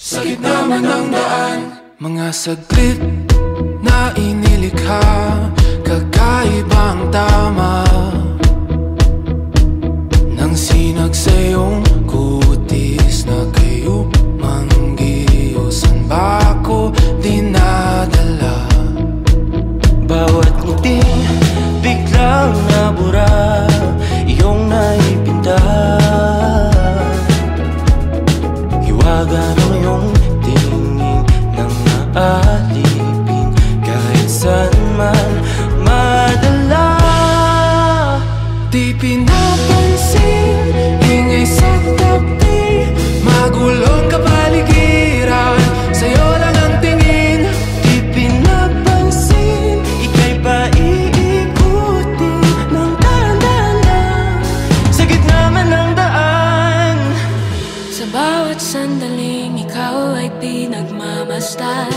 Sa gitna man ng daan, mga saglit na inilikha, kakaibang tama nang sinag sa iyong kutis na kayo manggiusan ba ako dinadala? Bawat ngiting biglang nabura, iyong naipinta. Hiwaga ng iyong tingin nang naalipin, kahit saan man madala. Di pinapansin, ingay sa tabi, magulong kapaligiran, sa'yo lang ang tingin. Di pinapansin, ika'y paiikutin ng dahan-dahan lang, sa gitna man ng daan. Sa bawat sandaling ikaw ay pinagmamasdan,